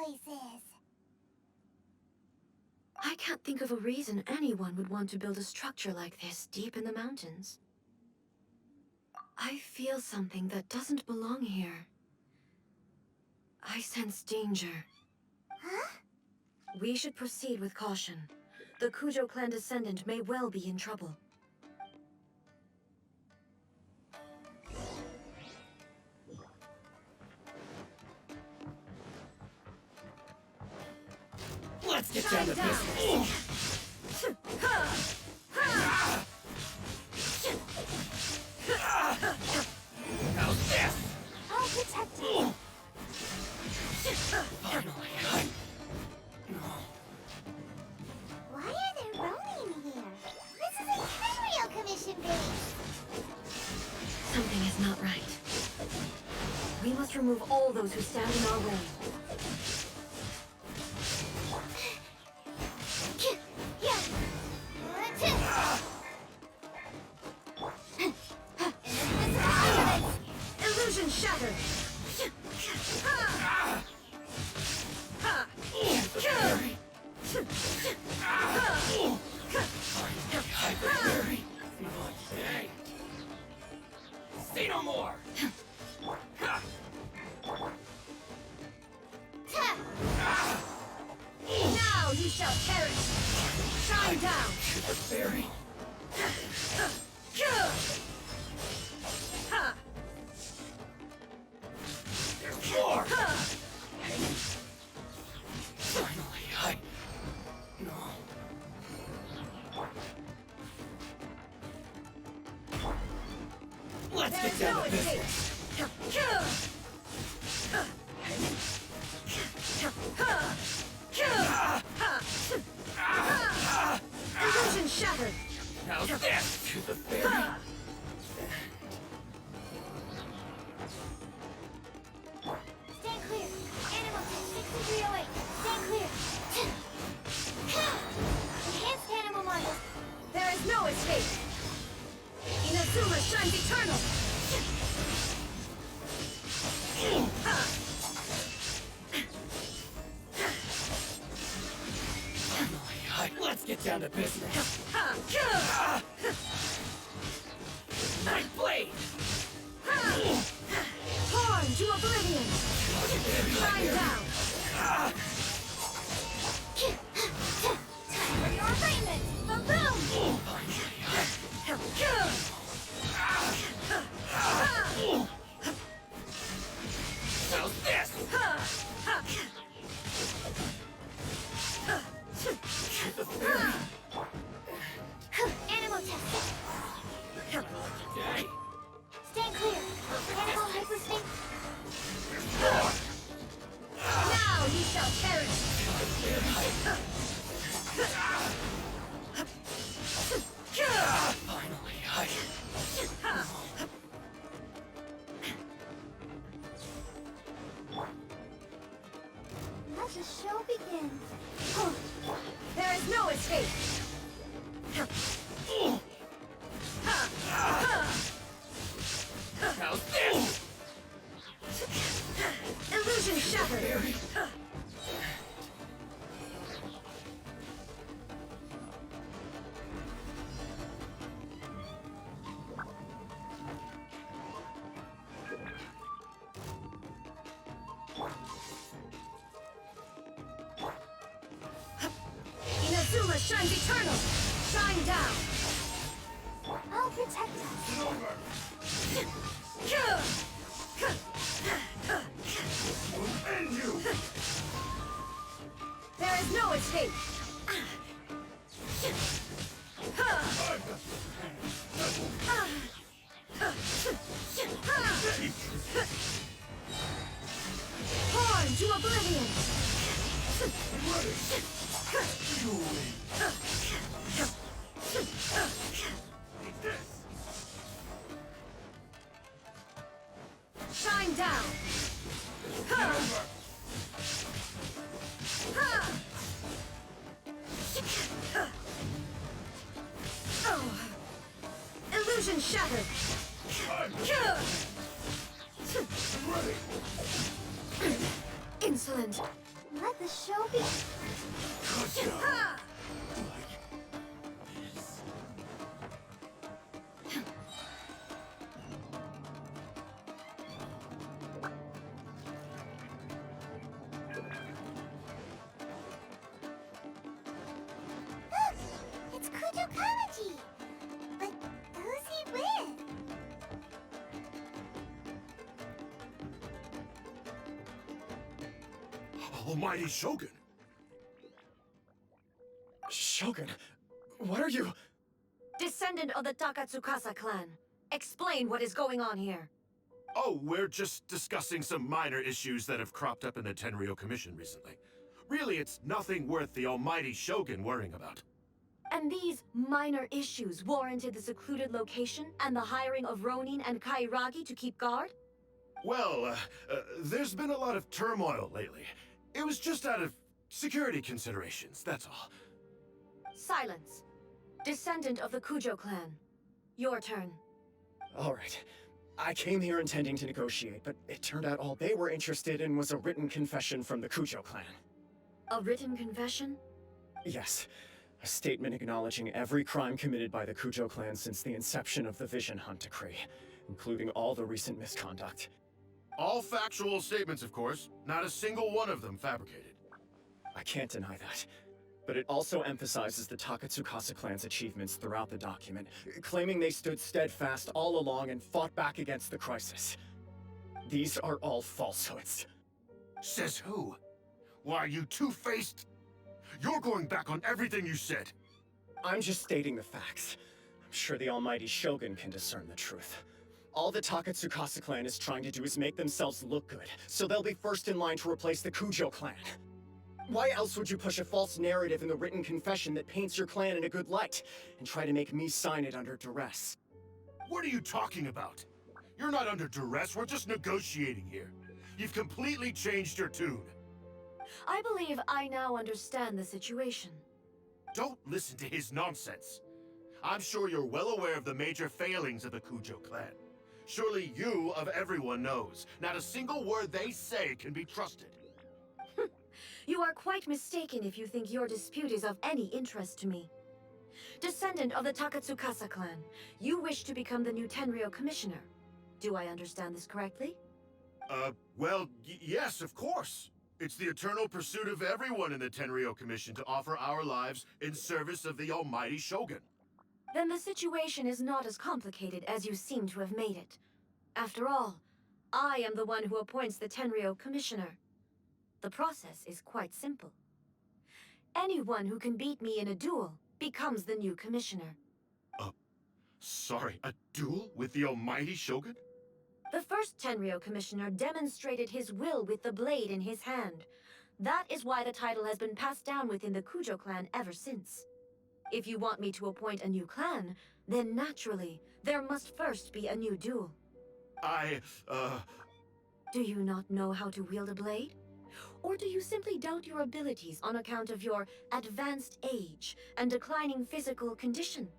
S4: place is.
S7: I can't think of a reason anyone would want to build a structure like this deep in the mountains. I feel something that doesn't belong here. I sense danger.
S4: Huh?
S7: We should proceed with caution. The Kujo clan descendant may well be in trouble.
S6: Let's get down to business. How's this?
S4: I'll protect you.
S6: Finally,
S4: Why are there Ronin here? This is a Tenryou Commission base.
S7: Something is not right. We must remove all those who stand in our way. Illusion shattered!
S6: Say no more!
S7: Now you shall perish! Shine down!
S6: The fairy. There's more! Finally, No. Let's get down to business.
S7: Illusion shattered!
S6: How's this? To the fairy.
S4: Stand clear. Animal 6308. Stand clear. Enhanced animal model.
S7: There is no escape! Inazuma shines eternal!
S6: Let's get down to business. Night blade.
S7: Horn to oblivion! Shine down!
S4: For your arraignment. Boom!
S6: How's this? The fairy.
S4: Animal test.
S6: Okay.
S4: Stand clear. Animal hyperspace.
S7: Now you shall perish!
S6: Finally,
S4: Let the show begin.
S7: There is no escape!
S6: How's this?
S7: Illusion shattered! Inazuma shines eternal! Shine down!
S4: I'll protect us.
S7: There is no escape! Horn to oblivion! Shine down! Illusion shattered! Insolent!
S4: let the show be. Look, it's Kujo Kamaji. But who's he with?
S11: Almighty Shogun!
S2: Shogun, what are you?
S7: Descendant of the Takatsukasa clan. Explain what is going on here.
S11: Oh, we're just discussing some minor issues that have cropped up in the Tenryou Commission recently. Really, it's nothing worth the almighty Shogun worrying about.
S7: And these minor issues warranted the secluded location and the hiring of Ronin and Kairagi to keep guard?
S11: Well, there's been a lot of turmoil lately. It was just out of security considerations, that's all.
S7: Silence. Descendant of the Kujo clan. Your turn.
S2: All right. I came here intending to negotiate, but it turned out all they were interested in was a written confession from the Kujo clan.
S7: A written confession?
S2: Yes. A statement acknowledging every crime committed by the Kujo clan since the inception of the Vision Hunt Decree, including all the recent misconduct.
S11: All factual statements, of course. Not a single one of them fabricated.
S2: I can't deny that. But it also emphasizes the Takatsukasa clan's achievements throughout the document, claiming they stood steadfast all along and fought back against the crisis. These are all falsehoods.
S11: Says who? Why, are you two-faced? You're going back on everything you said.
S2: I'm just stating the facts. I'm sure the almighty Shogun can discern the truth. All the Takatsukasa clan is trying to do is make themselves look good, so they'll be first in line to replace the Kujo clan. Why else would you push a false narrative in the written confession that paints your clan in a good light, and try to make me sign it under duress?
S11: What are you talking about? You're not under duress, we're just negotiating here. You've completely changed your tune.
S7: I believe I now understand the situation.
S11: Don't listen to his nonsense. I'm sure you're well aware of the major failings of the Kujo clan. Surely you, of everyone, knows. Not a single word they say can be trusted.
S7: You are quite mistaken if you think your dispute is of any interest to me. Descendant of the Takatsukasa clan, you wish to become the new Tenryou Commissioner. Do I understand this correctly?
S11: Well, yes, of course. It's the eternal pursuit of everyone in the Tenryou Commission to offer our lives in service of the almighty Shogun.
S7: Then the situation is not as complicated as you seem to have made it. After all, I am the one who appoints the Tenryou Commissioner. The process is quite simple. Anyone who can beat me in a duel becomes the new commissioner.
S11: Sorry, a duel with the almighty Shogun?
S7: The first Tenryou Commissioner demonstrated his will with the blade in his hand. That is why the title has been passed down within the Kujo clan ever since. If you want me to appoint a new clan, then naturally, there must first be a new duel. Do you not know how to wield a blade? Or do you simply doubt your abilities on account of your advanced age and declining physical condition?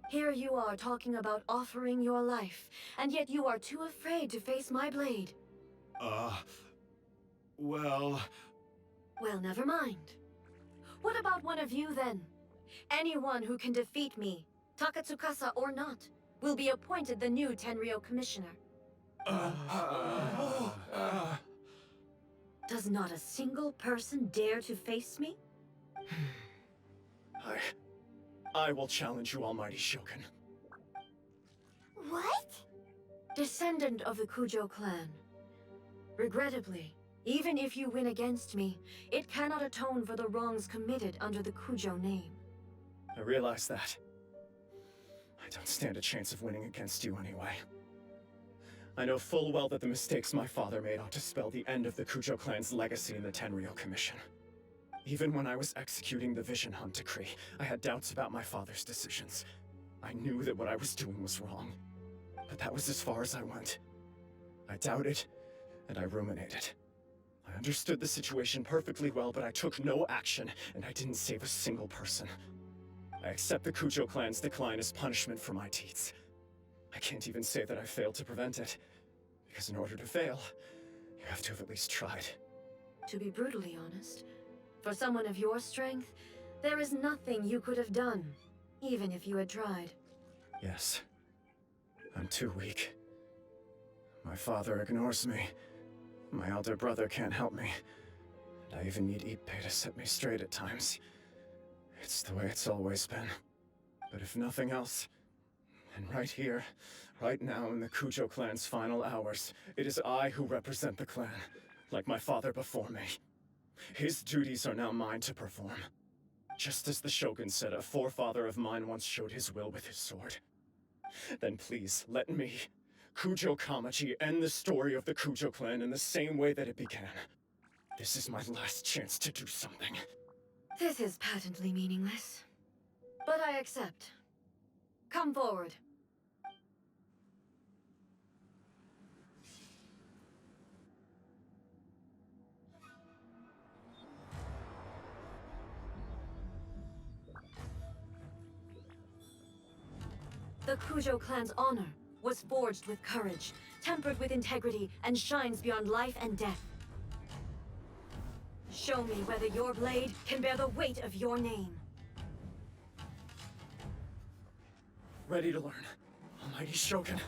S7: Here you are talking about offering your life, and yet you are too afraid to face my blade.
S11: Well,
S7: never mind. What about one of you, then? Anyone who can defeat me, Takatsukasa or not, will be appointed the new Tenryou Commissioner. Does not a single person dare to face me?
S2: I will challenge you, almighty Shogun.
S4: What?
S7: Descendant of the Kujo clan. Regrettably, even if you win against me, it cannot atone for the wrongs committed under the Kujo name.
S2: I realize that. I don't stand a chance of winning against you anyway. I know full well that the mistakes my father made ought to spell the end of the Kujo clan's legacy in the Tenryou Commission. Even when I was executing the Vision Hunt Decree, I had doubts about my father's decisions. I knew that what I was doing was wrong. But that was as far as I went. I doubted, and I ruminated. I understood the situation perfectly well, but I took no action, and I didn't save a single person. I accept the Kujo clan's decline as punishment for my deeds. I can't even say that I failed to prevent it, because in order to fail, you have to have at least tried.
S7: To be brutally honest, for someone of your strength, there is nothing you could have done, even if you had tried.
S2: Yes. I'm too weak. My father ignores me. My elder brother can't help me. And I even need Ippei to set me straight at times. It's the way it's always been. But if nothing else, and right here, right now in the Kujo clan's final hours, it is I who represent the clan, like my father before me. His duties are now mine to perform. Just as the Shogun said a forefather of mine once showed his will with his sword. Then please, let me, Kujo Kamaji, end the story of the Kujo clan in the same way that it began. This is my last chance to do something.
S7: This is patently meaningless. But I accept. Come forward. The Kujo clan's honor was forged with courage, tempered with integrity, and shines beyond life and death. Show me whether your blade can bear the weight of your name.
S2: Ready to learn, Almighty Shogun.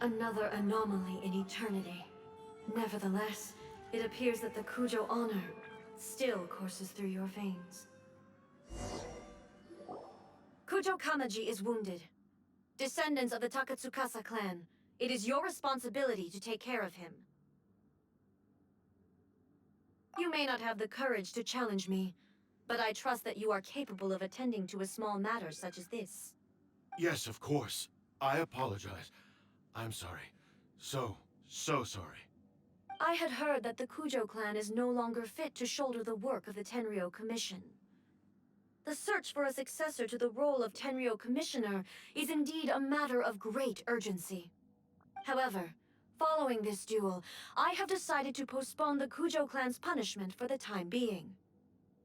S7: Another anomaly in eternity. Nevertheless, it appears that the Kujo honor still courses through your veins. Kujo Kamaji is wounded. Descendants of the Takatsukasa clan, it is your responsibility to take care of him. You may not have the courage to challenge me, but I trust that you are capable of attending to a small matter such as this.
S11: Yes, of course. I apologize. I'm sorry. So sorry.
S7: I had heard that the Kujo clan is no longer fit to shoulder the work of the Tenryou Commission. The search for a successor to the role of Tenryou Commissioner is indeed a matter of great urgency. However, following this duel, I have decided to postpone the Kujo clan's punishment for the time being.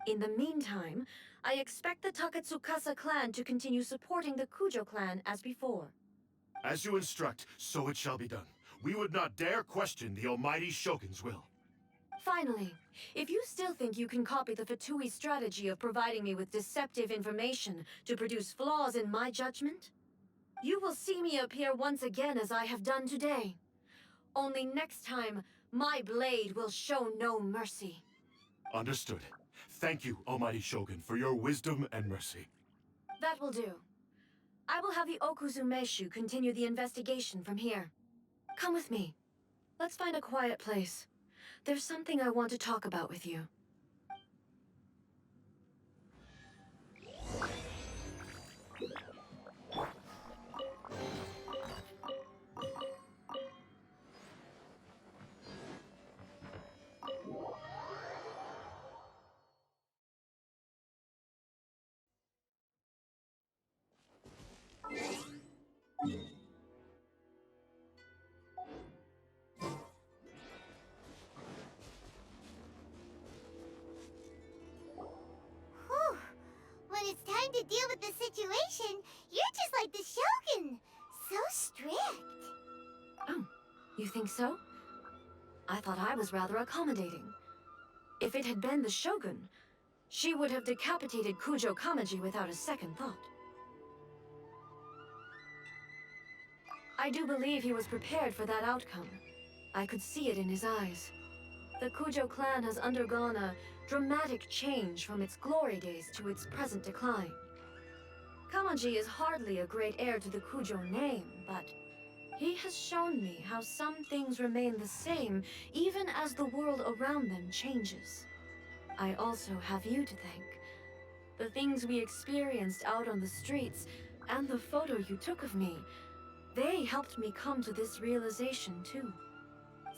S7: In the meantime, I expect the Takatsukasa clan to continue supporting the Kujo clan as before.
S11: As you instruct, so it shall be done. We would not dare question the Almighty Shogun's will.
S7: Finally, if you still think you can copy the Fatui strategy of providing me with deceptive information to produce flaws in my judgment, you will see me appear once again as I have done today. Only next time, my blade will show no mercy.
S11: Understood. Thank you, Almighty Shogun, for your wisdom and mercy.
S7: That will do. I will have the Okuzumeshu continue the investigation from here. Come with me. Let's find a quiet place. There's something I want to talk about with you.
S4: to deal with the situation, you're just like the Shogun. So strict.
S7: Oh, you think so? I thought I was rather accommodating. If it had been the Shogun, she would have decapitated Kujo Kamaji without a second thought. I do believe he was prepared for that outcome. I could see it in his eyes. The Kujo clan has undergone a dramatic change from its glory days to its present decline. Kamaji is hardly a great heir to the Kujo name, but he has shown me how some things remain the same even as the world around them changes. I also have you to thank. The things we experienced out on the streets and the photo you took of me, they helped me come to this realization too.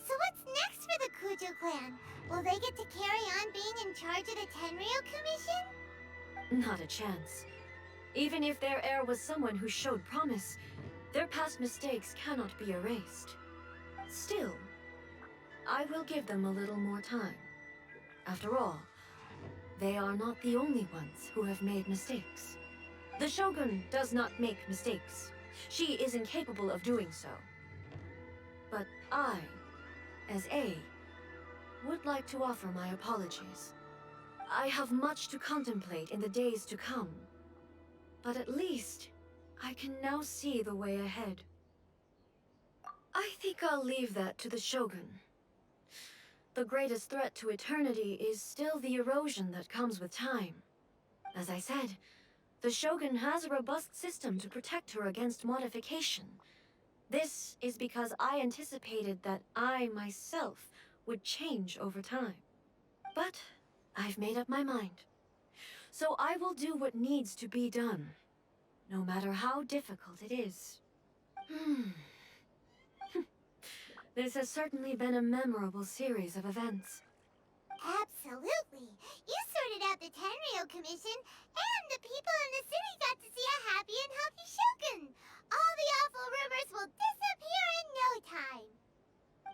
S4: So what's next for the Kujo clan? Will they get to carry on being in charge of the Tenryu Commission?
S7: Not a chance. Even if their heir was someone who showed promise, their past mistakes cannot be erased. Still, I will give them a little more time. After all, they are not the only ones who have made mistakes. The Shogun does not make mistakes. She is incapable of doing so. But I, as A, would like to offer my apologies. I have much to contemplate in the days to come. But at least, I can now see the way ahead. I think I'll leave that to the Shogun. The greatest threat to eternity is still the erosion that comes with time. As I said, the Shogun has a robust system to protect her against modification. This is because I anticipated that I myself would change over time. But I've made up my mind. So I will do what needs to be done, no matter how difficult it is. This has certainly been a memorable series of events.
S4: Absolutely. You sorted out the Tenryu Commission, and the people in the city got to see a happy and healthy Shogun. All the awful rumors will disappear in no time.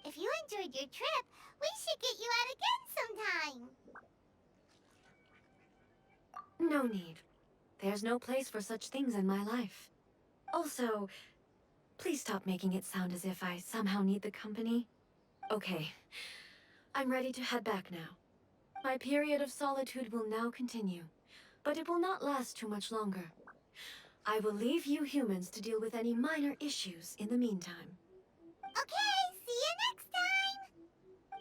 S4: If you enjoyed your trip, we should get you out again sometime.
S7: No need. There's no place for such things in my life. Also, please stop making it sound as if I somehow need the company. Okay, I'm ready to head back now. My period of solitude will now continue, but it will not last too much longer. I will leave you humans to deal with any minor issues in the meantime.
S4: Okay, see you next time!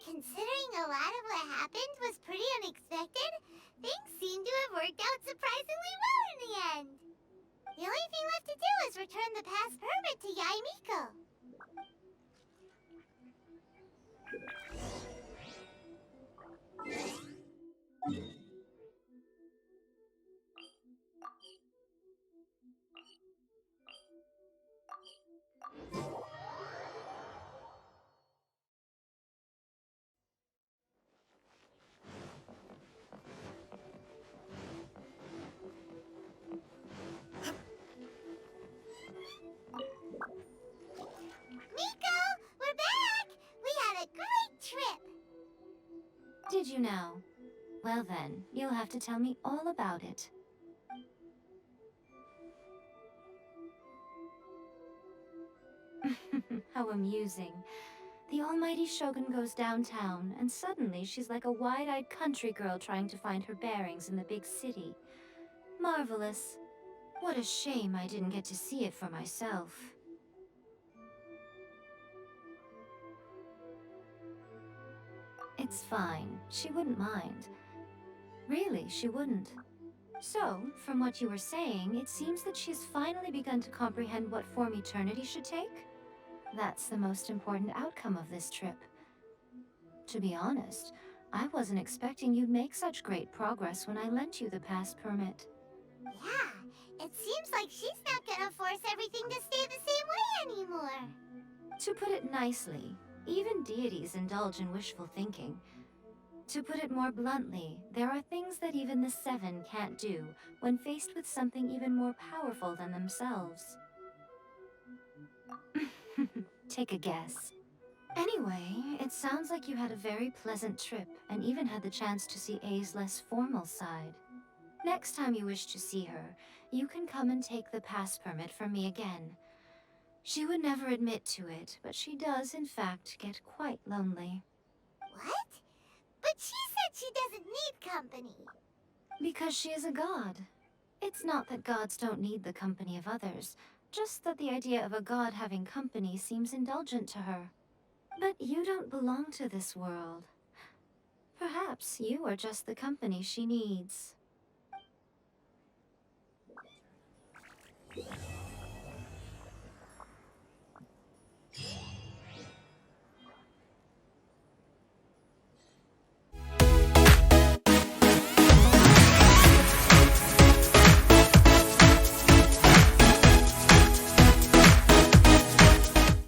S4: Considering a lot of what happened was pretty unexpected, things seem to have worked out surprisingly well in the end. The only thing left to do is return the past permit to Yaimiko. Miko, we're back! We had a great trip!
S5: Did you now? Well then, you'll have to tell me all about it. How amusing. The almighty Shogun goes downtown, and suddenly she's like a wide-eyed country girl trying to find her bearings in the big city. Marvelous. What a shame I didn't get to see it for myself. It's fine. She wouldn't mind. Really, she wouldn't. So, from what you were saying, it seems that she's finally begun to comprehend what form eternity should take? That's the most important outcome of this trip. To be honest, I wasn't expecting you'd make such great progress when I lent you the pass permit.
S4: Yeah, it seems like she's not gonna force everything to stay the same way anymore.
S5: To put it nicely, even deities indulge in wishful thinking. To put it more bluntly, there are things that even the Seven can't do when faced with something even more powerful than themselves. Take a guess. Anyway, it sounds like you had a very pleasant trip and even had the chance to see A's less formal side. Next time you wish to see her, you can come and take the pass permit from me again. She would never admit to it, but she does, in fact, get quite lonely.
S4: What? But she said she doesn't need company.
S5: Because she is a god. It's not that gods don't need the company of others, just that the idea of a god having company seems indulgent to her. But you don't belong to this world. Perhaps you are just the company she needs.